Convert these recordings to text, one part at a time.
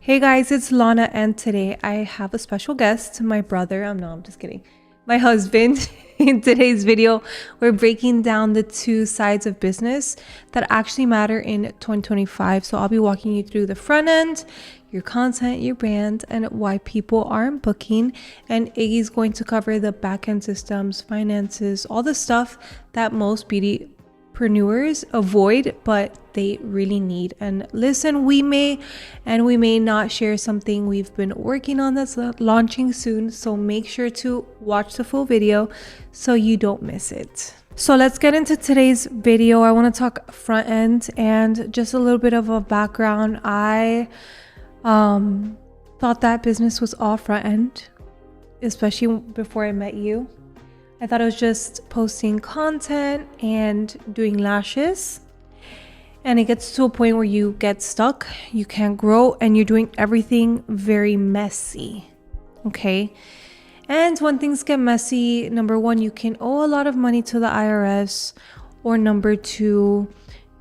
Hey guys, it's Lana, and today I have a special guest, my brother. I'm just kidding. My husband. In today's video, we're breaking down the two sides of business that actually matter in 2025. So I'll be walking you through the front end, your content, your brand, and why people aren't booking. And Iggy's going to cover the back end systems, finances, all the stuff that most beautypreneurs avoid, but they really need. And listen, we may not share something we've been working on that's launching soon, so make sure to watch the full video so you don't miss it. So let's get into today's video. I want to talk front end and just a little bit of a background. I thought that business was all front end, especially before I met you. I thought it was just posting content and doing lashes. And it gets to a point where you get stuck, you can't grow, and you're doing everything very messy. Okay? And when things get messy, number one, you can owe a lot of money to the IRS, or number two,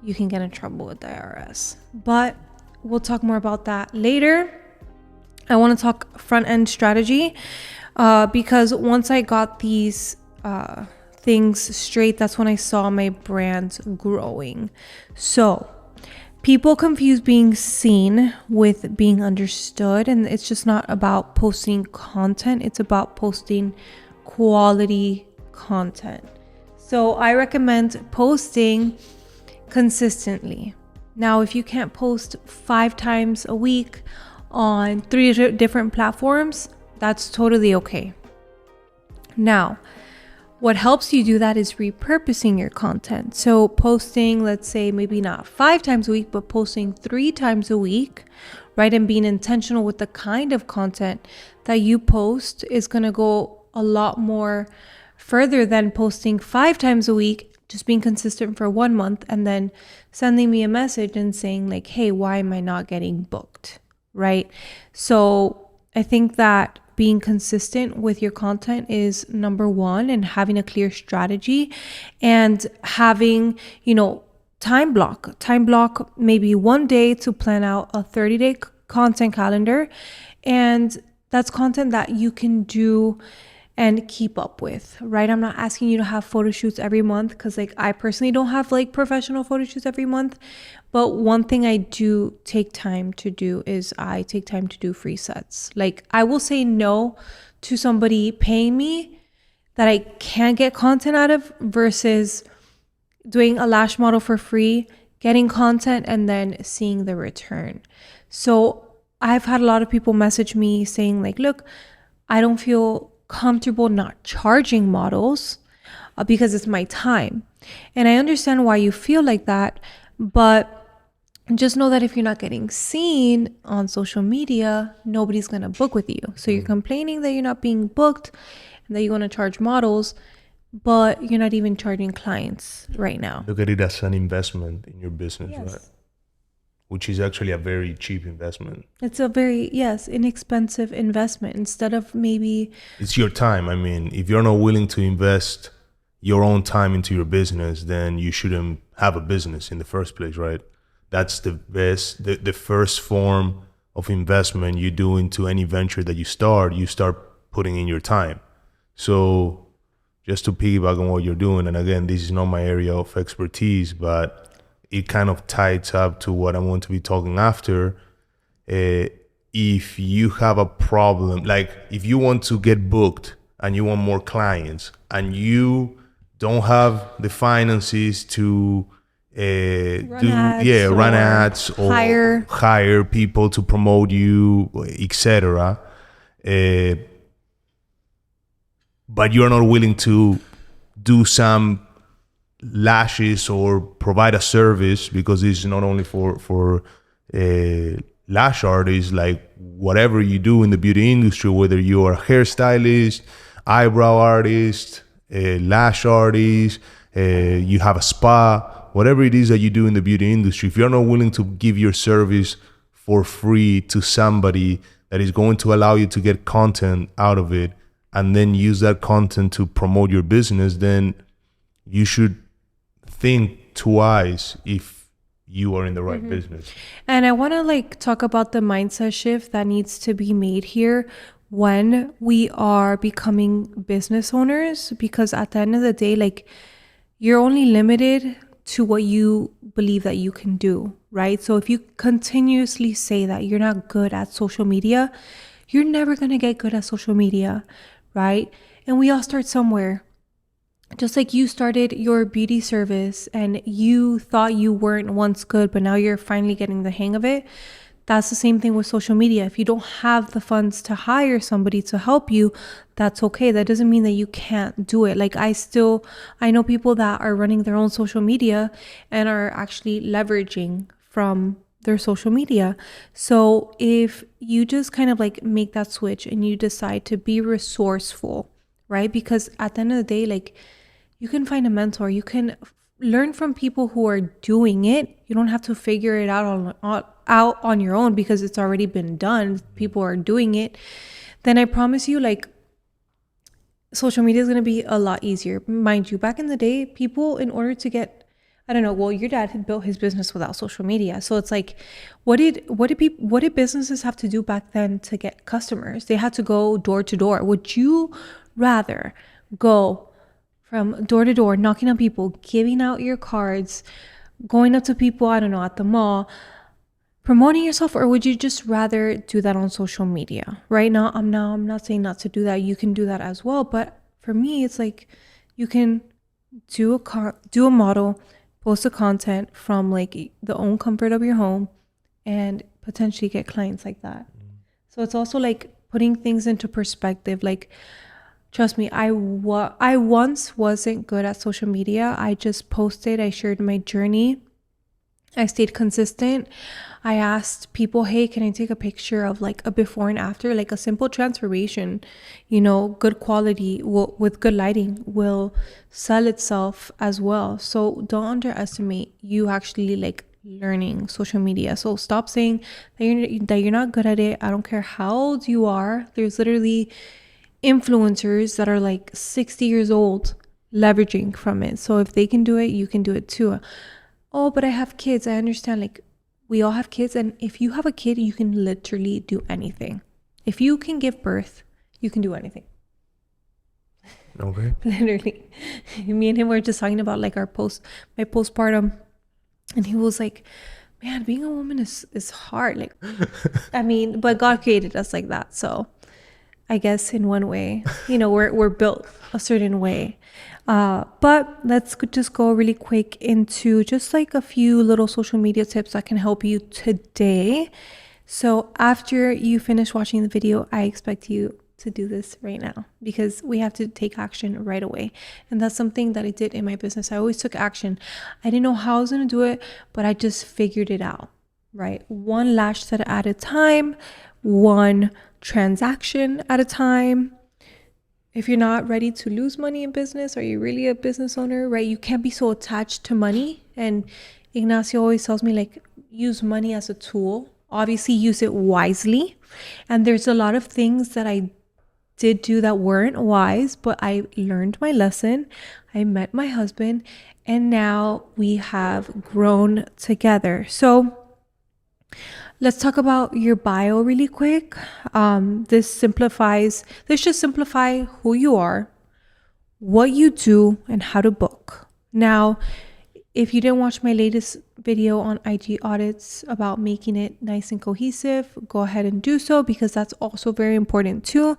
you can get in trouble with the IRS. But we'll talk more about that later. I want to talk front end strategy because once I got these things straight, that's when I saw my brand growing. So people confuse being seen with being understood, and it's just not about posting content, it's about posting quality content. So I recommend posting consistently. Now, if you can't post 5 times a week on 3 different platforms, that's totally okay. Now, what helps you do that is repurposing your content. So posting, let's say maybe not 5 times a week, but posting 3 times a week, right? And being intentional with the kind of content that you post is going to go a lot more further than posting 5 times a week, just being consistent for 1 month and then sending me a message and saying like, hey, why am I not getting booked? Right? So I think that being consistent with your content is number one, and having a clear strategy and having, time block maybe 1 day to plan out a 30-day content calendar. And that's content that you can do and keep up with, right? I'm not asking you to have photo shoots every month because I personally don't have professional photo shoots every month. But one thing I do take time to do is I take time to do free sets. I will say no to somebody paying me that I can't get content out of versus doing a lash model for free, getting content, and then seeing the return. So I've had a lot of people message me saying look, I don't feel comfortable not charging models because it's my time. And I understand why you feel like that, but just know that if you're not getting seen on social media, nobody's going to book with you. So you're complaining that you're not being booked and that you want to charge models, but you're not even charging clients right now. Look at it as an investment in your business, Yes. right? Which is actually a very cheap investment. It's a very, inexpensive investment instead of maybe... It's your time. I mean, if you're not willing to invest your own time into your business, then you shouldn't have a business in the first place, right? That's the best, the first form of investment you do into any venture that you start putting in your time. So just to piggyback on what you're doing, and again, this is not my area of expertise, but it kind of ties up to what I want to be talking after. If you have a problem, if you want to get booked and you want more clients and you don't have the finances to run ads or hire people to promote you, etc. But you're not willing to do some lashes or provide a service, because this is not only for lash artists, whatever you do in the beauty industry, whether you are a hairstylist, eyebrow artist, a lash artist, you have a spa, whatever it is that you do in the beauty industry, if you're not willing to give your service for free to somebody that is going to allow you to get content out of it and then use that content to promote your business, then you should think twice if you are in the right business. And I want to like talk about the mindset shift that needs to be made here when we are becoming business owners, because at the end of the day, like, you're only limited to what you believe that you can do, right? So if you continuously say that you're not good at social media, you're never going to get good at social media, right? And we all start somewhere. Just like you started your beauty service and you thought you weren't once good, but now you're finally getting the hang of it. That's the same thing with social media. If you don't have the funds to hire somebody to help you, that's okay. That doesn't mean that you can't do it. Like I know people that are running their own social media and are actually leveraging from their social media. So if you just kind of like make that switch and you decide to be resourceful, right? Because at the end of the day, like, you can find a mentor. You can learn from people who are doing it. You don't have to figure it out on your own because it's already been done. People are doing it. Then I promise you, like, social media is going to be a lot easier. Mind you, back in the day, people, in order to get, I don't know, well, your dad had built his business without social media. So it's like, what did businesses have to do back then to get customers? They had to go door to door. Would you rather go from door to door, knocking on people, giving out your cards, going up to people, I don't know, at the mall, promoting yourself, or would you just rather do that on social media? Right now, I'm not saying not to do that. You can do that as well. But for me, it's like you can do a model, post a content from like the own comfort of your home and potentially get clients like that. So it's also like putting things into perspective. Like, trust me, I once wasn't good at social media. I just posted, I shared my journey. I stayed consistent. I asked people, hey, can I take a picture of like a before and after, like a simple transformation, good quality with good lighting will sell itself as well. So don't underestimate you actually like learning social media. So stop saying that you're not good at it. I don't care how old you are. There's literally influencers that are like 60 years old leveraging from it. So if they can do it, you can do it too. Oh, but I have kids. I understand. Like, we all have kids. And if you have a kid, you can literally do anything. If you can give birth, you can do anything. Okay. Literally. Me and him were just talking about like my postpartum. And he was like, man, being a woman is hard. Like, I mean, but God created us like that. So I guess in one way, we're built a certain way. But let's just go really quick into just like a few little social media tips that can help you today. So after you finish watching the video, I expect you to do this right now because we have to take action right away. And that's something that I did in my business. I always took action. I didn't know how I was going to do it, but I just figured it out, right? One lash set at a time, one transaction at a time. If you're not ready to lose money in business, are you really a business owner, right? You can't be so attached to money. And Ignacio always tells me, like, use money as a tool. Obviously, use it wisely. And there's a lot of things that I did do that weren't wise, but I learned my lesson. I met my husband, and now we have grown together. So let's talk about your bio really quick. This just simplify who you are, what you do, and how to book. Now, if you didn't watch my latest video on IG audits about making it nice and cohesive, go ahead and do so because that's also very important too.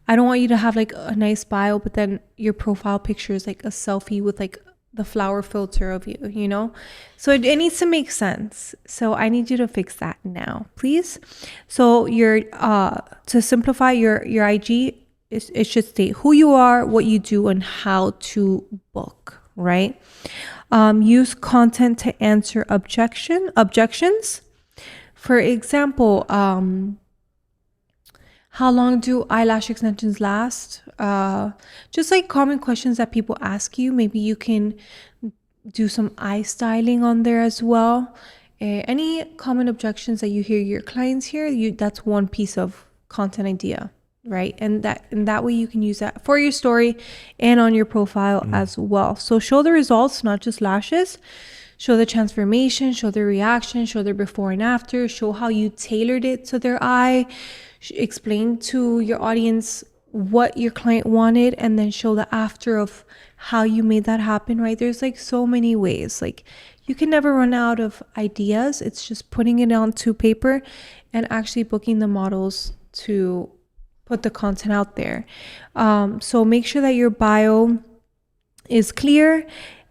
I don't want you to have like a nice bio, but then your profile picture is like a selfie with like the flower filter of you, so it needs to make sense. So I need you to fix that now, please. So to simplify your IG, it should state who you are, what you do, and how to book, right? Use content to answer objections. For example, how long do eyelash extensions last? Just like common questions that people ask you. Maybe you can do some eye styling on there as well. Any common objections that you hear your clients hear, that's one piece of content idea, right? And that way you can use that for your story and on your profile as well. So show the results, not just lashes. Show the transformation, show their reaction, show their before and after, show how you tailored it to their eye, explain to your audience what your client wanted, and then show the after of how you made that happen, right? There's like so many ways. Like you can never run out of ideas. It's just putting it onto paper and actually booking the models to put the content out there. So make sure that your bio is clear,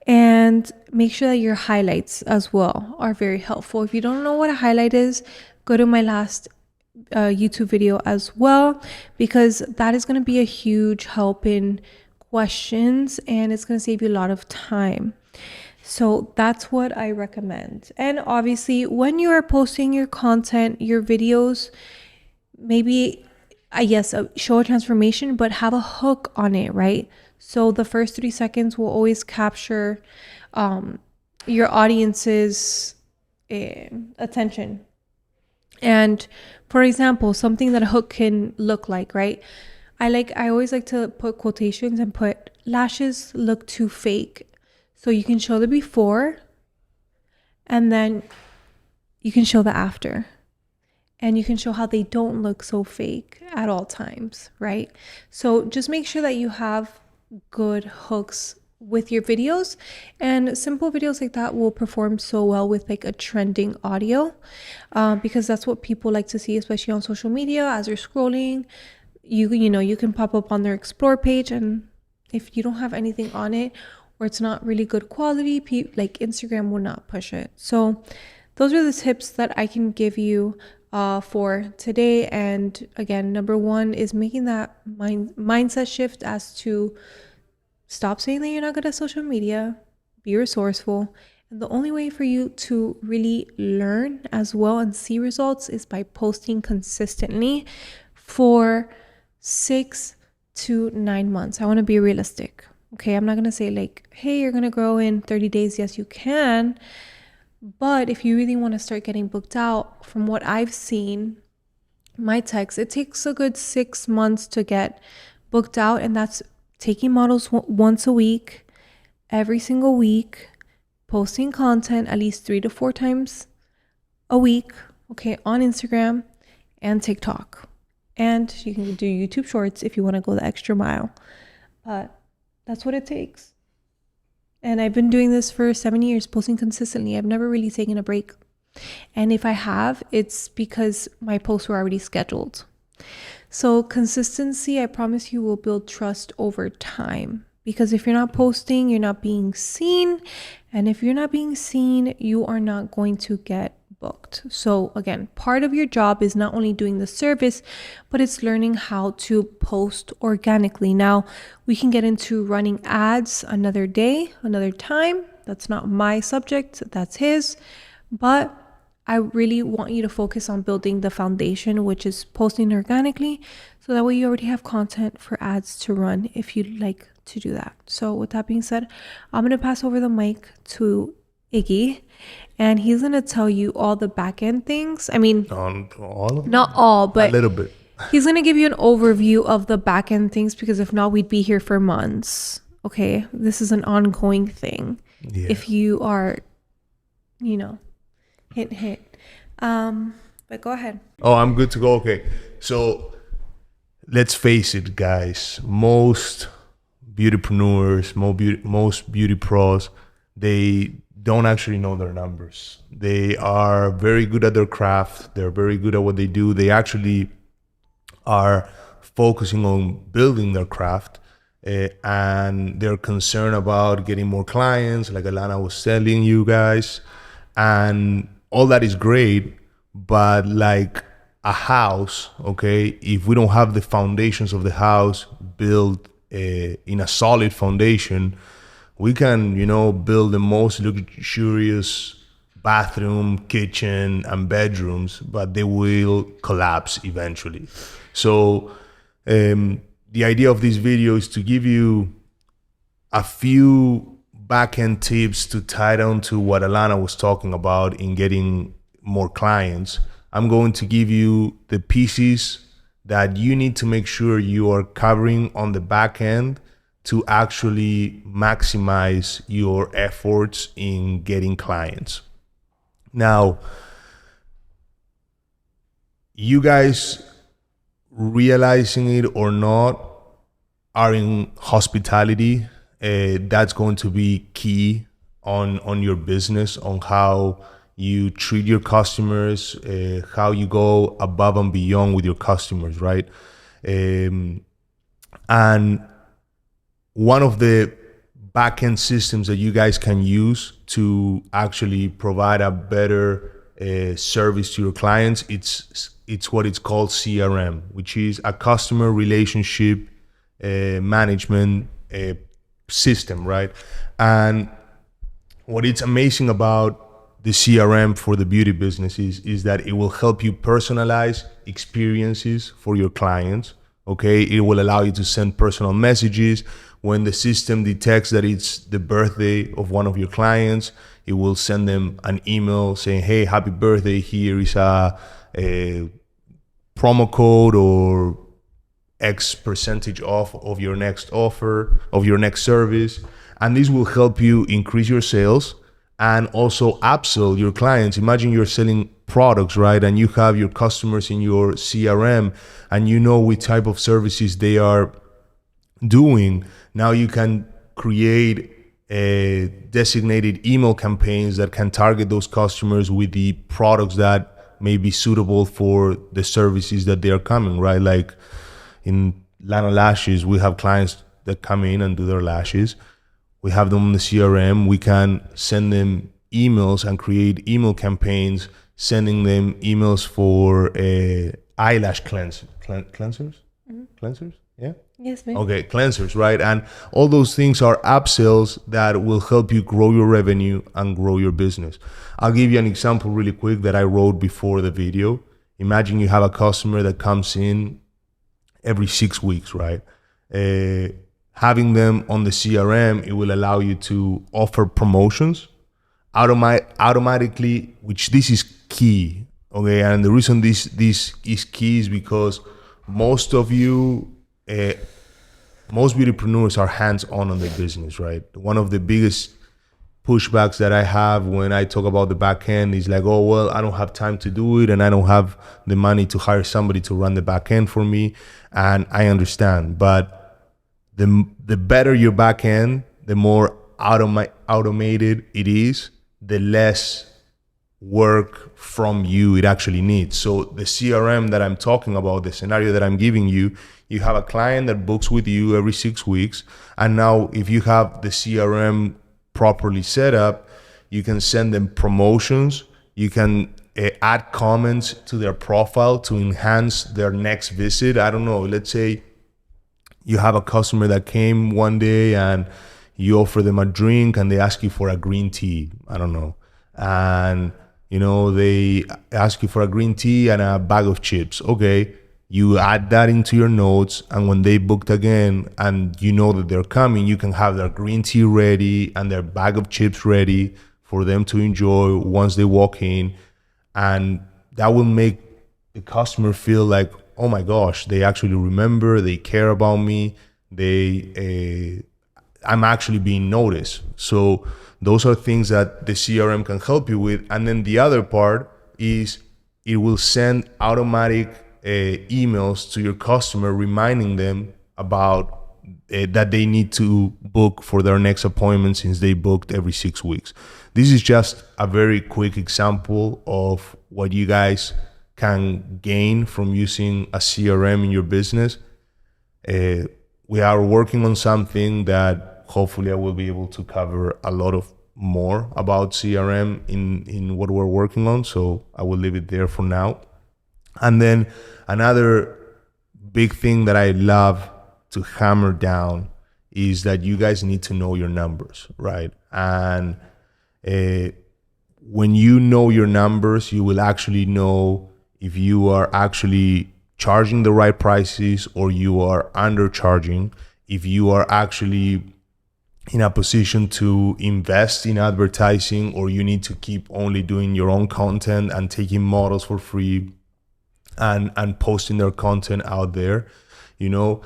and make sure that your highlights as well are very helpful. If you don't know what a highlight is, go to my last YouTube video as well, because that is going to be a huge help in questions, and it's going to save you a lot of time. So that's what I recommend. And obviously, when you are posting your content, your videos, maybe yes, show a transformation, but have a hook on it, right? So the first 3 seconds will always capture your audience's attention. And for example, something that a hook can look like, right? I always like to put quotations and put lashes look too fake. So you can show the before, and then you can show the after. And you can show how they don't look so fake at all times, right? So just make sure that you have good hooks with your videos, and simple videos like that will perform so well with like a trending audio, because that's what people like to see, especially on social media. As you're scrolling, you can pop up on their explore page, and if you don't have anything on it, or it's not really good quality, like Instagram will not push it. So those are the tips that I can give you for today. And again, number one is making that mindset shift as to stop saying that you're not good at social media, be resourceful. And the only way for you to really learn as well and see results is by posting consistently for 6 to 9 months. I want to be realistic. Okay, I'm not going to say like, hey, you're going to grow in 30 days. Yes, you can. But if you really want to start getting booked out, from what I've seen, my techs, it takes a good 6 months to get booked out. And that's taking models once a week, every single week, posting content at least 3 to 4 times a week, okay, on Instagram and TikTok. And you can do YouTube Shorts if you want to go the extra mile. But that's what it takes. And I've been doing this for 7 years, posting consistently. I've never really taken a break. And if I have, it's because my posts were already scheduled. So consistency, I promise you, will build trust over time. Because if you're not posting, you're not being seen. And if you're not being seen, you are not going to get booked. So again, part of your job is not only doing the service, but it's learning how to post organically. Now, we can get into running ads another day, another time. That's not my subject, that's his. But I really want you to focus on building the foundation, which is posting organically. So that way you already have content for ads to run if you'd like to do that. So with that being said, I'm going to pass over the mic to Iggy, and he's going to tell you all the back-end things. I mean, all of them? Not all, but a little bit. He's going to give you an overview of the back-end things, because if not, we'd be here for months. Okay, this is an ongoing thing. Yeah. If you are, hint. But go ahead. Oh, I'm good to go. Okay, so let's face it, guys. Most beautypreneurs, most beauty pros, they don't actually know their numbers. They are very good at their craft. They're very good at what they do. They actually are focusing on building their craft, and they're concerned about getting more clients, like Alana was telling you guys. And all that is great, but like a house, okay, if we don't have the foundations of the house built in a solid foundation, we can, build the most luxurious bathroom, kitchen, and bedrooms, but they will collapse eventually. So the idea of this video is to give you a few back-end tips to tie down to what Alana was talking about in getting more clients. I'm going to give you the pieces that you need to make sure you are covering on the back end to actually maximize your efforts in getting clients. Now, you guys, realizing it or not, are in hospitality. That's going to be key on your business, on how you treat your customers, how you go above and beyond with your customers, right? And one of the backend systems that you guys can use to actually provide a better service to your clients, it's what it's called CRM, which is a customer relationship management system, right? And what it's amazing about the CRM for the beauty business is that it will help you personalize experiences for your clients. Okay, it will allow you to send personal messages. When the system detects that it's the birthday of one of your clients, it will send them an email saying, hey, happy birthday, here is a promo code or X percentage off of your next offer, of your next service. And this will help you increase your sales and also upsell your clients. Imagine you're selling products, right? And you have your customers in your CRM and you know what type of services they are doing. Now you can create designated email campaigns that can target those customers with the products that may be suitable for the services that they are coming, right? Like in Lana Lashes, we have clients that come in and do their lashes. We have them on the CRM. We can send them emails and create email campaigns, sending them emails for eyelash cleansers. Mm-hmm. Cleansers? Yeah? Yes, ma'am. Okay, cleansers, right? And all those things are upsells that will help you grow your revenue and grow your business. I'll give you an example really quick that I wrote before the video. Imagine you have a customer that comes in every 6 weeks, right? Having them on the CRM, it will allow you to offer promotions automatically, which this is key, okay? And the reason this is key is because most beautypreneurs are hands-on their business, right? One of the biggest pushbacks that I have when I talk about the back end is like, oh, well, I don't have time to do it and I don't have the money to hire somebody to run the back end for me. And I understand, but the better your back end, the more automated it is, the less work from you it actually needs. So the CRM that I'm talking about, the scenario that I'm giving you, you have a client that books with you every 6 weeks. And now if you have the CRM properly set up, you can send them promotions. You can add comments to their profile to enhance their next visit. I don't know, let's say you have a customer that came one day and you offer them a drink and they ask you for a green tea. I don't know. And, you know, they ask you for a green tea and a bag of chips. Okay, you add that into your notes. And when they booked again and you know that they're coming, you can have their green tea ready and their bag of chips ready for them to enjoy once they walk in. And that will make the customer feel like, oh my gosh, they actually remember, they care about me, I'm actually being noticed. So those are things that the CRM can help you with. And then the other part is it will send automatic emails to your customer reminding them about that they need to book for their next appointment since they booked every 6 weeks. This is just a very quick example of what you guys can gain from using a CRM in your business. We are working on something that hopefully I will be able to cover a lot of more about CRM in what we're working on. So I will leave it there for now. And then another big thing that I love to hammer down is that you guys need to know your numbers, right? And when you know your numbers, you will actually know if you are actually charging the right prices or you are undercharging, if you are actually in a position to invest in advertising or you need to keep only doing your own content and taking models for free and posting their content out there, you know.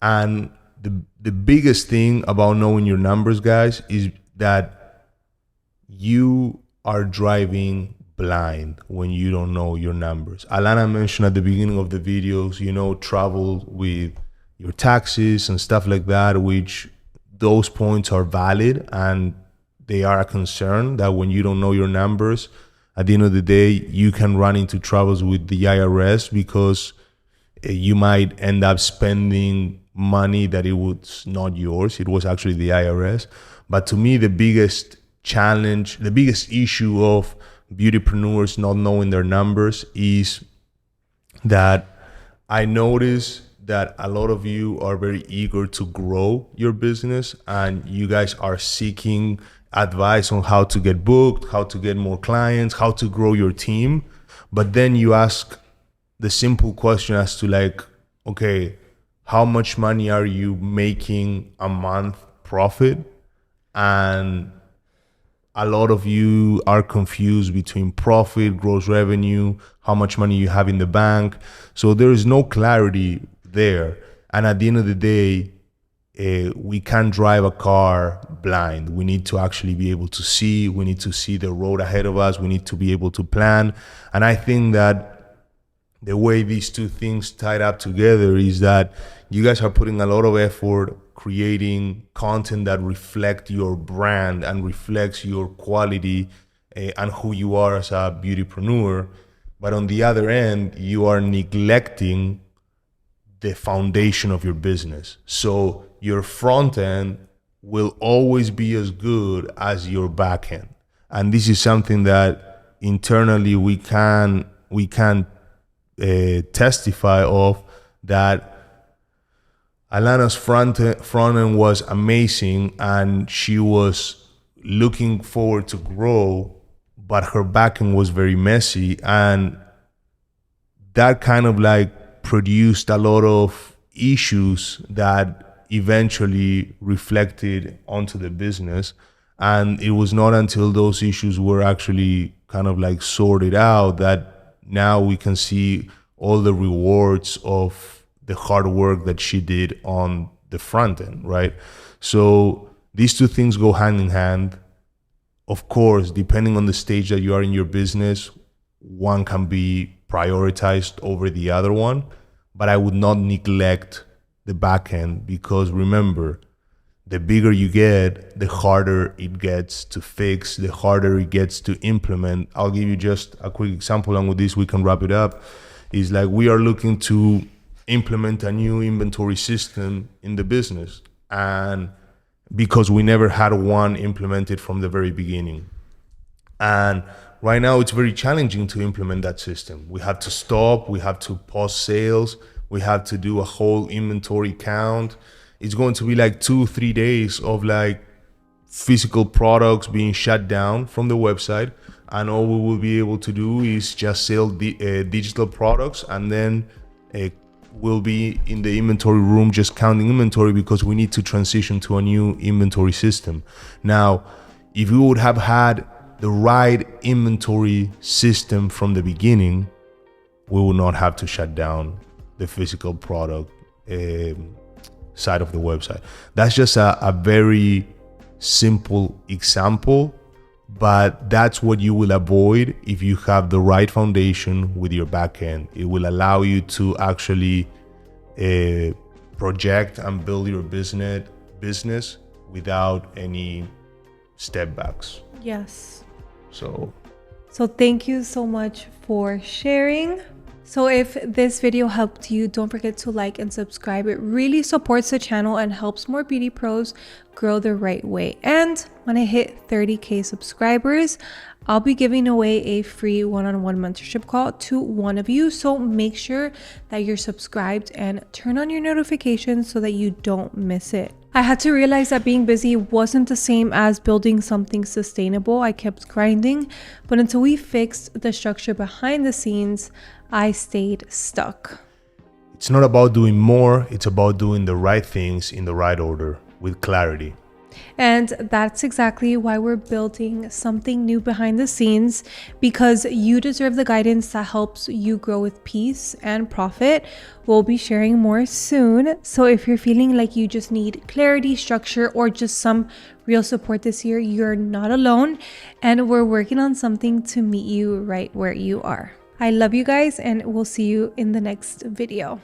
And the biggest thing about knowing your numbers, guys, is that you are driving blind when you don't know your numbers. Alana mentioned at the beginning of the videos, travel with your taxes and stuff like that, which those points are valid and they are a concern that when you don't know your numbers, at the end of the day, you can run into troubles with the IRS because you might end up spending money that it was not yours. It was actually the IRS. But to me, the biggest challenge, the biggest issue of beautypreneurs not knowing their numbers is that I notice that a lot of you are very eager to grow your business and you guys are seeking advice on how to get booked, how to get more clients, how to grow your team. But then you ask the simple question as to like, okay, how much money are you making a month profit? And a lot of you are confused between profit, gross revenue, how much money you have in the bank. So there is no clarity there. And at the end of the day, we can't drive a car blind. We need to actually be able to see. We need to see the road ahead of us. We need to be able to plan. And I think that the way these two things tied up together is that you guys are putting a lot of effort creating content that reflect your brand and reflects your quality and who you are as a beautypreneur. But on the other end, you are neglecting the foundation of your business. So your front end will always be as good as your back end. And this is something that internally we can testify of, that Alana's front end was amazing and she was looking forward to grow, but her back end was very messy, and that kind of like produced a lot of issues that eventually reflected onto the business. And it was not until those issues were actually kind of like sorted out that now we can see all the rewards of the hard work that she did on the front end, right? So these two things go hand in hand. Of course, depending on the stage that you are in your business, one can be prioritized over the other one, but I would not neglect the back end, because remember, the bigger you get, the harder it gets to fix, the harder it gets to implement. I'll give you just a quick example, and with this we can wrap it up. Is like we are looking to implement a new inventory system in the business, and because we never had one implemented from the very beginning. And right now it's very challenging to implement that system. We have to stop, we have to pause sales, we have to do a whole inventory count. It's going to be like 2-3 days of like physical products being shut down from the website, and all we will be able to do is just sell the digital products, and then we'll be in the inventory room just counting inventory, because we need to transition to a new inventory system. Now, if we would have had the right inventory system from the beginning, we would not have to shut down the physical product side of the website. That's just a very simple example, but that's what you will avoid if you have the right foundation with your backend. It will allow you to actually project and build your business without any step backs. Yes. So thank you so much for sharing. So if this video helped you, don't forget to like and subscribe. It really supports the channel and helps more beauty pros grow the right way. And when I hit 30K subscribers, I'll be giving away a free one-on-one mentorship call to one of you. So make sure that you're subscribed and turn on your notifications so that you don't miss it. I had to realize that being busy wasn't the same as building something sustainable. I kept grinding, but until we fixed the structure behind the scenes, I stayed stuck. It's not about doing more, it's about doing the right things in the right order with clarity. And that's exactly why we're building something new behind the scenes, because you deserve the guidance that helps you grow with peace and profit. We'll be sharing more soon. So if you're feeling like you just need clarity, structure, or just some real support this year, you're not alone. And we're working on something to meet you right where you are. I love you guys, and we'll see you in the next video.